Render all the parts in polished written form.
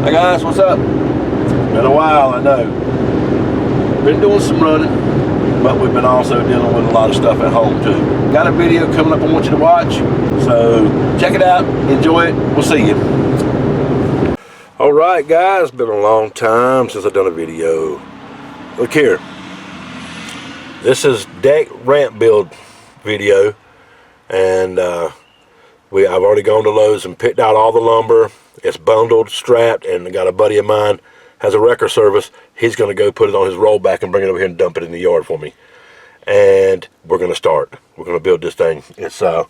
Hey guys, what's up? Been a while, I know. Been doing some running, but we've been also dealing with a lot of stuff at home too. Got a video coming up I want you to watch, so check it out, enjoy it, we'll see you. Alright guys, been a long time since I've done a video. Look here. This is deck ramp build video, and I've already gone to Lowe's and picked out all the lumber. It's bundled, strapped, and I got a buddy of mine has a wrecker service. He's going to go put it on his rollback and bring it over here and dump it in the yard for me. And we're going to start. We're going to build this thing. It's I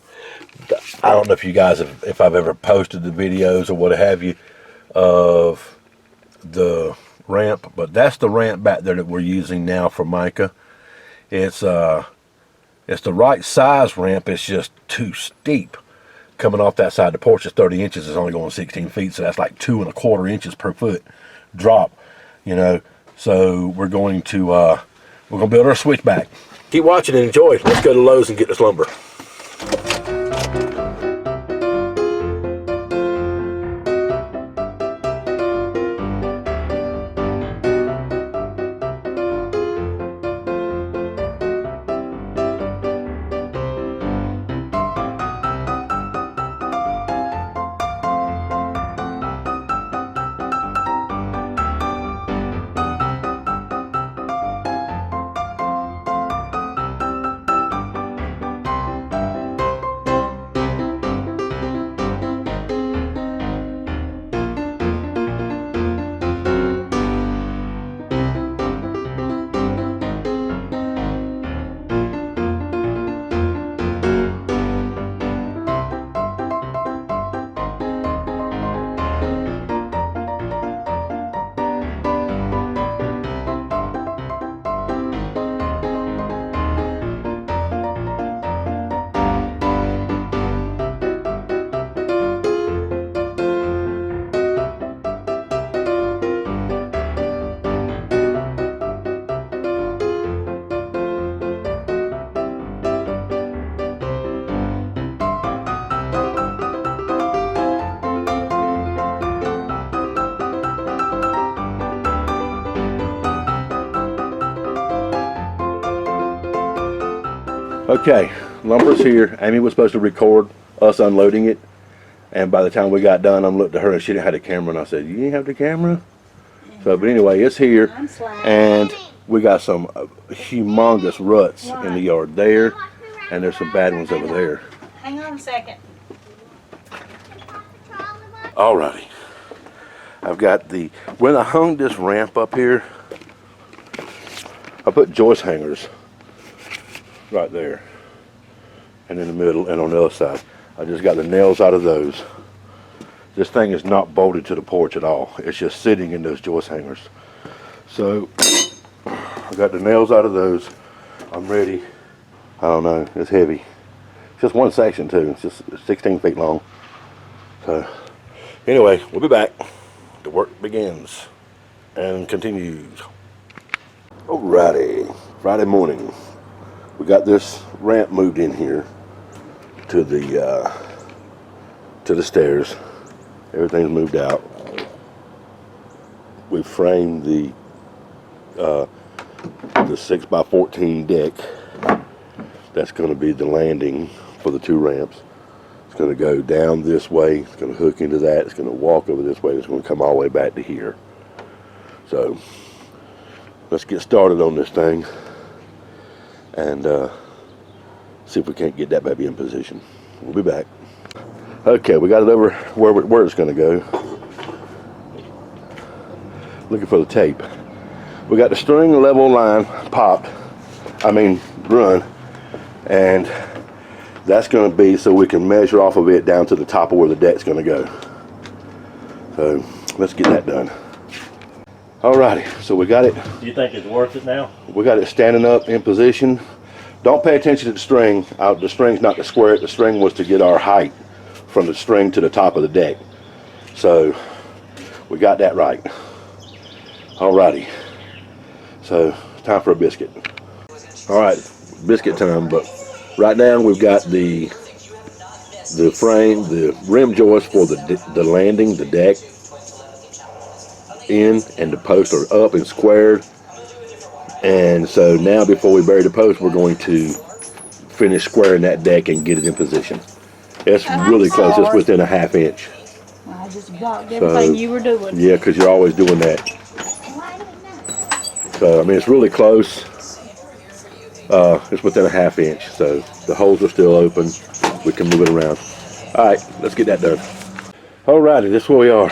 don't know if you guys if I've ever posted the videos or what have you of the ramp, but that's the ramp back there that we're using now for Micah. It's the right size ramp. It's just too steep. Coming off that side, the porch is 30 inches. It's only going 16 feet, so that's like 2 1/4 inches per foot drop, you know. So we're going to build our switchback. Keep watching and enjoy. Let's go to Lowe's and get this lumber. Okay, lumber's here. Amy was supposed to record us unloading it, and by the time we got done, I looked at her and she didn't have the camera, and I said, "You didn't have the camera?" So, but anyway, it's here, and we got some humongous ruts in the yard there, and there's some bad ones over there. Hang on a second. Alrighty, I've got when I hung this ramp up here, I put joist hangers right there and in the middle and on the other side. I just got the nails out of those. This thing is not bolted to the porch at all. It's just sitting in those joist hangers. So I got the nails out of those. I'm ready. I don't know, it's heavy. It's just one section too. It's just 16 feet long. So anyway, we'll be back. The work begins and continues. Alrighty, Friday morning. We got this ramp moved in here to the stairs. Everything's moved out. We framed the 6x14 deck. That's going to be the landing for the two ramps. It's going to go down this way. It's going to hook into that. It's going to walk over this way. It's going to come all the way back to here. So let's get started on this thing and see if we can't get that baby in position. We'll be back. Okay, we got it over where it's going to go. Looking for the tape. We got the string level line popped, run, and that's going to be so we can measure off of it down to the top of where the deck's going to go. So let's get that done. Alrighty, so we got it. Do you think it's worth it now? We got it standing up in position. Don't pay attention to the string. The string's not to square it. The string was to get our height from the string to the top of the deck. So we got that right. Alrighty, so time for a biscuit. Alright, biscuit time, but right now we've got the frame, the rim joist for the landing, the deck, in and the posts are up and squared. And so now before we bury the post, we're going to finish squaring that deck and get it in position. It's really close. It's within a ½ inch. I just blocked everything you were doing. Yeah, because you're always doing that. So, I mean, it's really close. It's within a ½ inch. So the holes are still open. We can move it around. All right, let's get that done. All righty, this is where we are.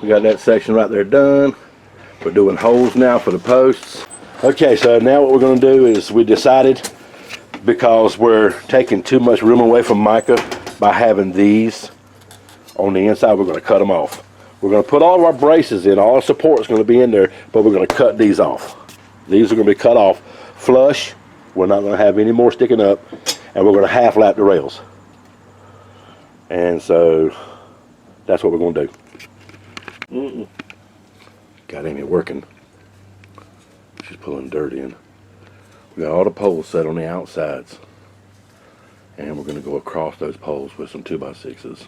We got that section right there done. We're doing holes now for the posts. Okay, so now what we're going to do is we decided, because we're taking too much room away from Micah by having these on the inside, we're going to cut them off. We're going to put all of our braces in, all our support is going to be in there, but we're going to cut these off. These are going to be cut off flush. We're not going to have any more sticking up, and we're going to half lap the rails. And so that's what we're going to do. Got Amy working. She's pulling dirt in. We got all the poles set on the outsides, and we're going to go across those poles with some 2x6s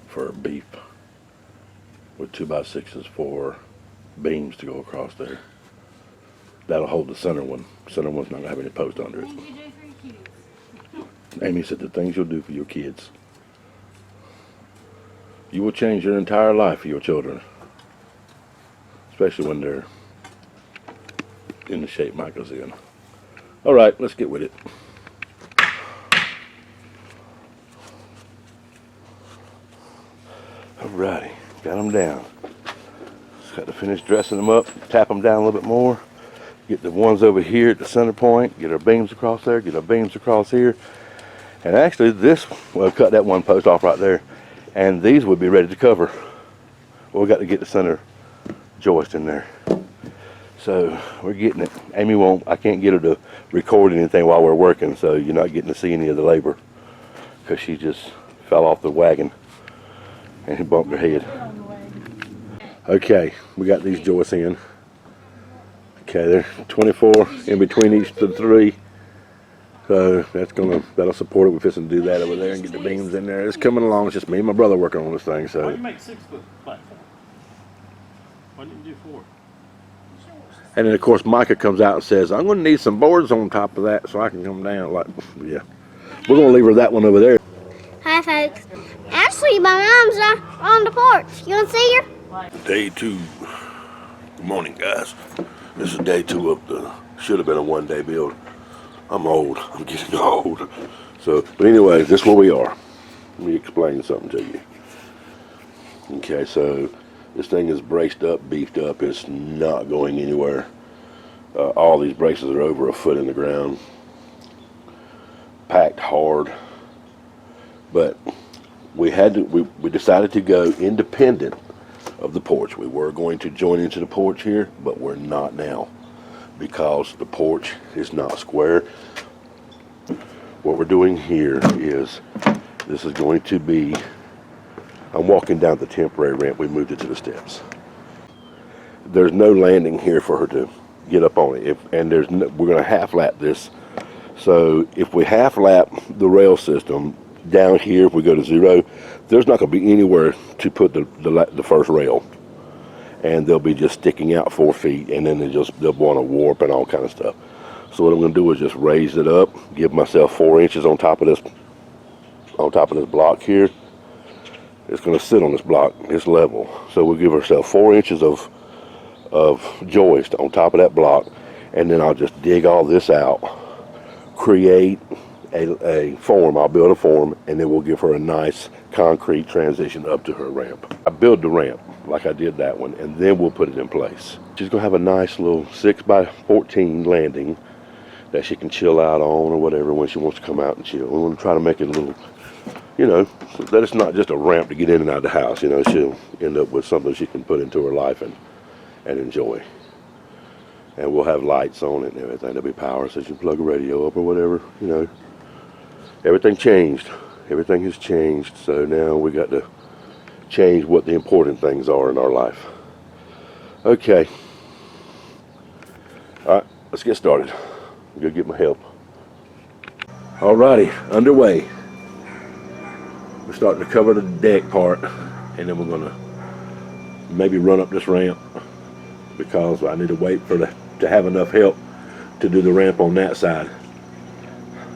for beef, with 2x6s for beams to go across there. That'll hold the center one. The center one's not going to have any post under it. Amy said the things you'll do for your kids. You will change your entire life for your children, especially when they're in the shape Micah's in. All right, let's get with it. All righty, got them down. Just got to finish dressing them up, tap them down a little bit more, get the ones over here at the center point, get our beams across there, get our beams across here. And actually this, well, cut that one post off right there, and these would be ready to cover. Well, we got to get the center joist in there. So we're getting it. Amy won't, I can't get her to record anything while we're working, so you're not getting to see any of the labor, because she just fell off the wagon and he bumped her head. Okay, we got these joists in. Okay, they're 24 in between each of the three. So that'll support it. We're fixing to do that over there and get the beams in there. It's coming along. It's just me and my brother working on this thing. So. Why did you make 6-foot platform? Why didn't you do 4? And then of course Micah comes out and says, I'm going to need some boards on top of that so I can come down. Like, yeah, we're going to leave her that one over there. Hi folks. Ashley, my mom's on the porch. You want to see her? Day 2. Good morning, guys. This is day 2 of the, should have been a 1-day build. I'm old. I'm getting old. So, but anyway, this is where we are. Let me explain something to you. Okay, so this thing is braced up, beefed up. It's not going anywhere. All these braces are over a foot in the ground. Packed hard. But we decided to go independent of the porch. We were going to join into the porch here, but we're not now, because the porch is not square. What we're doing here is, this is going to be, I'm walking down the temporary ramp. We moved it to the steps. There's no landing here for her to get up on it. We're going to half lap this. So if we half lap the rail system down here, if we go to 0, there's not going to be anywhere to put the first rail, and they'll be just sticking out 4 feet, and then they'll want to warp and all kind of stuff. So what I'm going to do is just raise it up, give myself 4 inches on top of this block here. It's going to sit on this block, this level. So we'll give ourselves 4 inches of joist on top of that block, and then I'll just dig all this out, create a form. I'll build a form, and then we'll give her a nice concrete transition up to her ramp. I build the ramp like I did that one, and then we'll put it in place. She's going to have a nice little 6x14 landing that she can chill out on or whatever when she wants to come out and chill. We want to try to make it a little, you know, so that it's not just a ramp to get in and out of the house. You know, she'll end up with something she can put into her life and enjoy. And we'll have lights on it and everything. There'll be power so she can plug a radio up or whatever, you know. Everything changed. Everything has changed. So now we got to change what the important things are in our life. Okay. All right, let's get started. I'm gonna get my help. Alrighty, underway. We're starting to cover the deck part, and then we're gonna maybe run up this ramp because I need to wait for to have enough help to do the ramp on that side.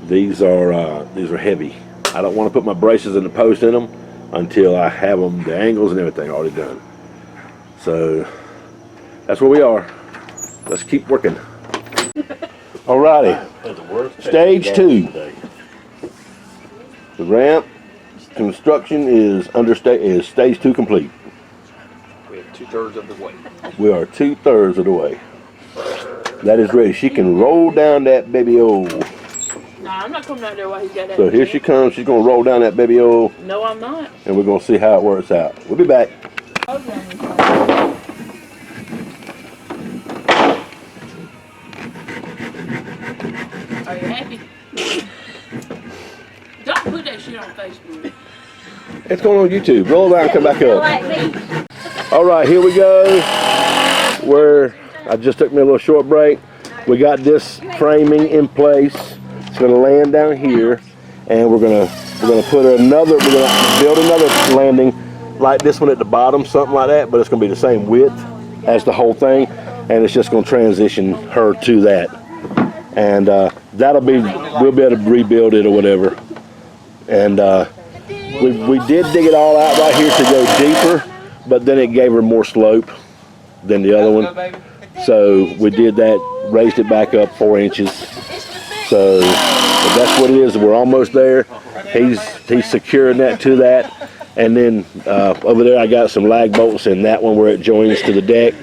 These are heavy. I don't want to put my braces in the post in them until I have them, the angles and everything already done. So that's where we are. Let's keep working. Alrighty, stage 2. The ramp construction is stage 2 complete. We are 2/3 of the way. We are 2/3 of the way. That is ready. She can roll down that baby O. Nah, I'm not coming out there while he's got that. So here she comes. She's gonna roll down that baby O, No, I'm not. and we're gonna see how it works out. We'll be back. Are you happy? Don't put that shit on Facebook. It's going on YouTube. Roll around, come back up. Like me. All right, here we go. I just took me a little short break. We got this framing in place. It's going to land down here, and we're gonna build another landing like this one at the bottom, something like that. But it's going to be the same width as the whole thing, and it's just going to transition her to that, and we'll be able to rebuild it or whatever. And we did dig it all out right here to go deeper, but then it gave her more slope than the other one. So we did that, raised it back up 4 inches. So that's what it is. We're almost there. He's securing that to that. And then over there I got some lag bolts in that one where it joins to the deck.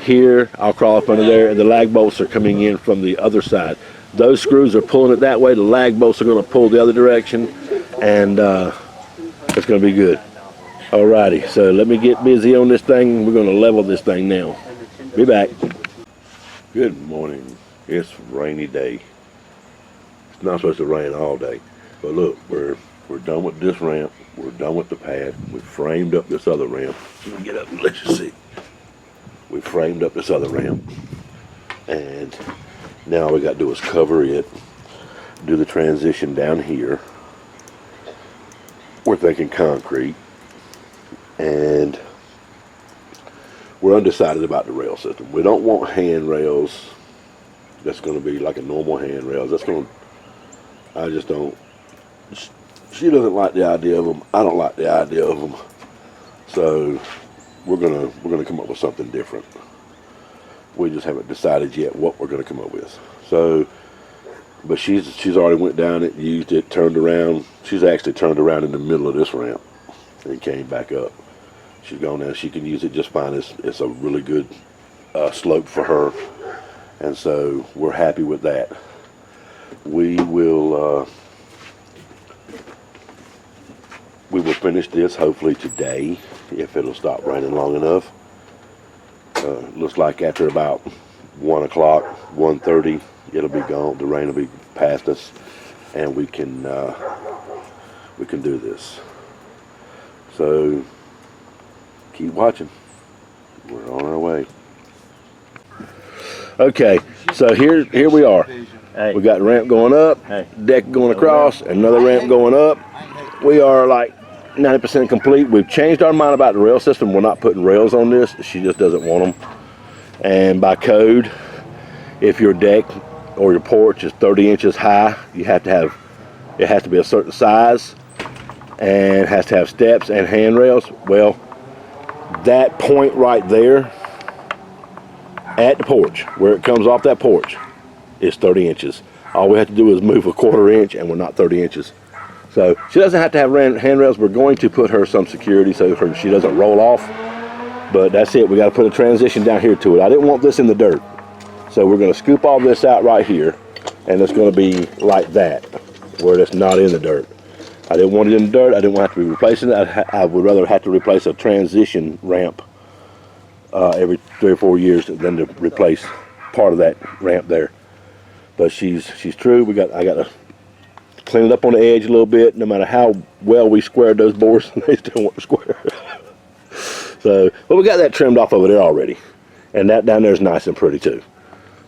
Here I'll crawl up under there, and the lag bolts are coming in from the other side. Those screws are pulling it that way. The lag bolts are going to pull the other direction, and it's going to be good. Alrighty, so let me get busy on this thing. We're going to level this thing now. Be back. Good morning. It's a rainy day. It's not supposed to rain all day, but look, we're done with this ramp. We're done with the pad. We framed up this other ramp. Let me get up and let you see. We framed up this other ramp, and now all we got to do is cover it, do the transition down here. We're thinking concrete, and we're undecided about the rail system. We don't want handrails. That's going to be like a normal handrails. I just don't. She doesn't like the idea of them. I don't like the idea of them. So we're gonna come up with something different. We just haven't decided yet what we're gonna come up with. So, but she's already went down it, used it, turned around. She's actually turned around in the middle of this ramp and came back up. She's gone down. She can use it just fine. It's a really good slope for her, and so we're happy with that. We will finish this hopefully today if it'll stop raining long enough. Looks like after about 1 o'clock, 1:30, it'll be gone. The rain will be past us, and we can do this. So keep watching. We're on our way. Okay, so here we are. Hey. We got the ramp going up, Hey. deck going across, another ramp going up. We are like 90% complete. We've changed our mind about the rail system. We're not putting rails on this. She just doesn't want them. And by code, if your deck or your porch is 30 inches high, it has to be a certain size, and has to have steps and handrails. Well, that point right there at the porch, where it comes off that porch, is 30 inches. All we have to do is move a 1/4 inch, and we're not 30 inches. So she doesn't have to have handrails. We're going to put her some security so she doesn't roll off. But that's it. We got to put a transition down here to it. I didn't want this in the dirt. So we're going to scoop all this out right here, and it's going to be like that, where it's not in the dirt. I didn't want it in the dirt. I didn't want to have to be replacing it. I would rather have to replace a transition ramp every 3 or 4 years than to replace part of that ramp there. But she's true. I got to clean it up on the edge a little bit. No matter how well we squared those boards, they still want to square. So, but we got that trimmed off over there already, and that down there is nice and pretty too.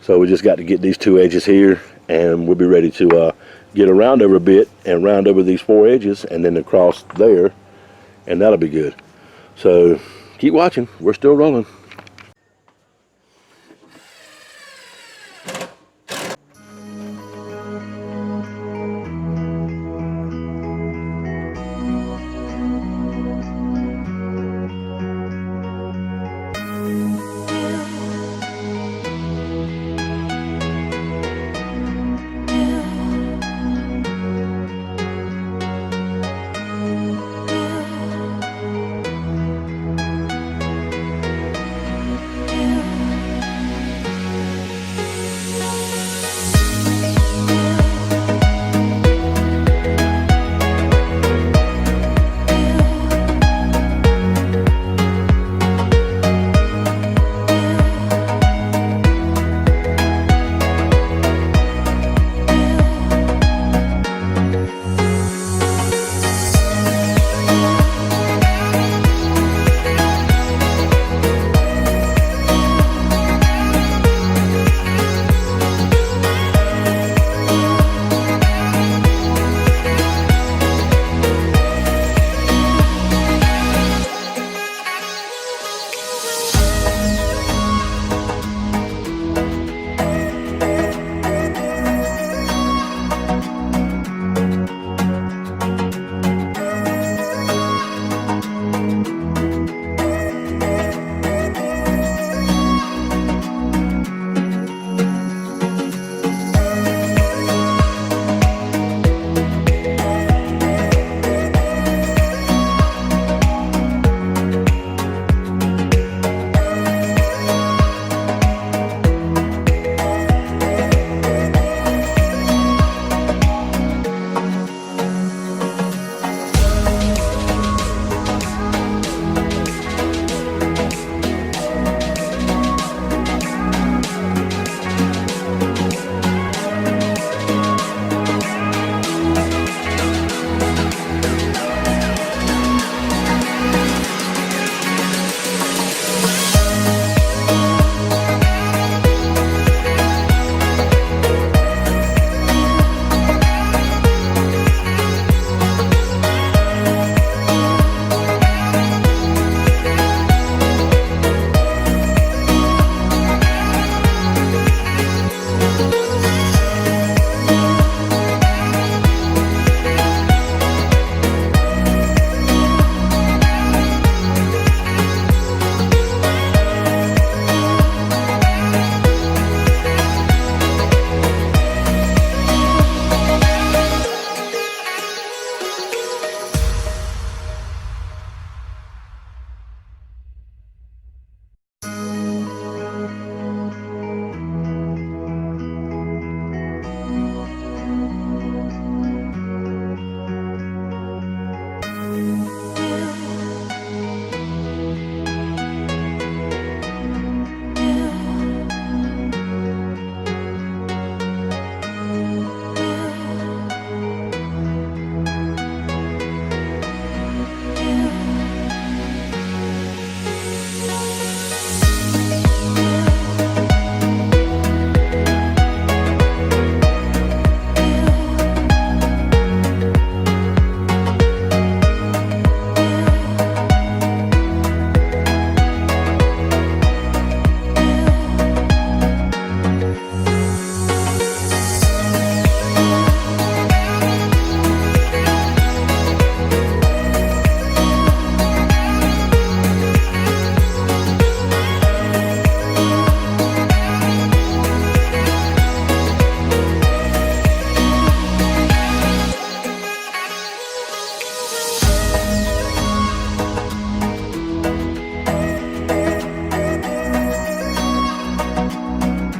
So we just got to get these 2 edges here, and we'll be ready to get around over a bit and round over these 4 edges, and then across there, and that'll be good. So Keep watching. We're still rolling.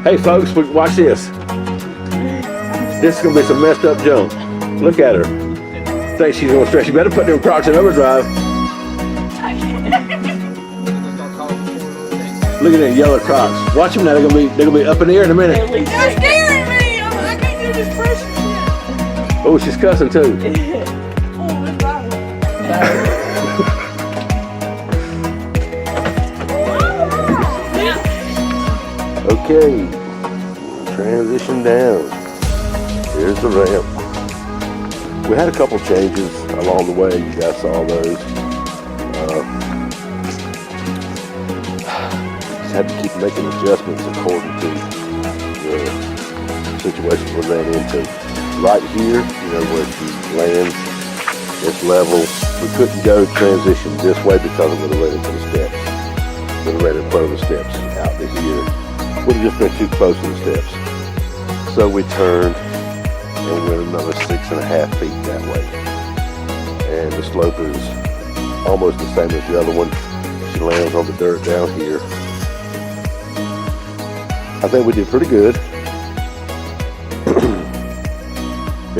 Hey folks, watch this. This is gonna be some messed up junk. Look at her. Think she's gonna stress. You better put them Crocs in overdrive. Look at them yellow Crocs. Watch them now. They're gonna be up in the air in a minute. You're scaring me. I can't do this pressure shit. Oh, she's cussing too. Oh, it's right. Okay, transition down. Here's the ramp. We had a couple changes along the way. You guys saw those. just had to keep making adjustments according to the situation we ran into. Right here, you know, where she lands, it's level. We couldn't go transition this way because it would have led into the steps. Would have ran in front of the steps out to here. Would have just been too close to the steps. So we turned and went another 6.5 feet that way. And the slope is almost the same as the other one. She lands on the dirt down here. I think we did pretty good.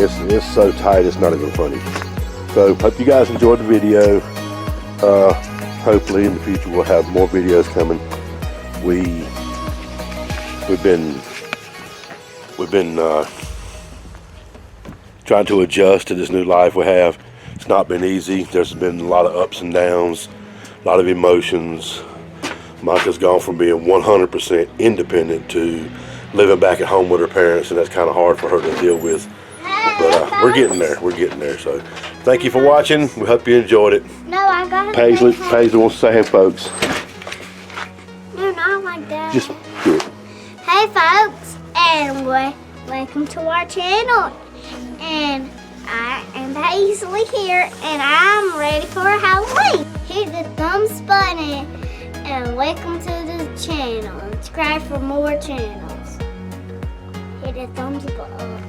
It's so tight, it's not even funny. So hope you guys enjoyed the video. Hopefully in the future we'll have more videos coming. We've been trying to adjust to this new life we have. It's not been easy. There's been a lot of ups and downs, a lot of emotions. Micah's gone from being 100% independent to living back at home with her parents, and that's kind of hard for her to deal with. But we're getting there. We're getting there. So thank you for watching. We hope you enjoyed it. No, I got it. Paisley wants to say hey, folks. No, not like that. Just do it. Hey, folks, and welcome to our channel. And I am Paisley here, and I'm ready for Halloween. Hit the thumbs button, and welcome to the channel. And subscribe for more channels. Hit the thumbs button.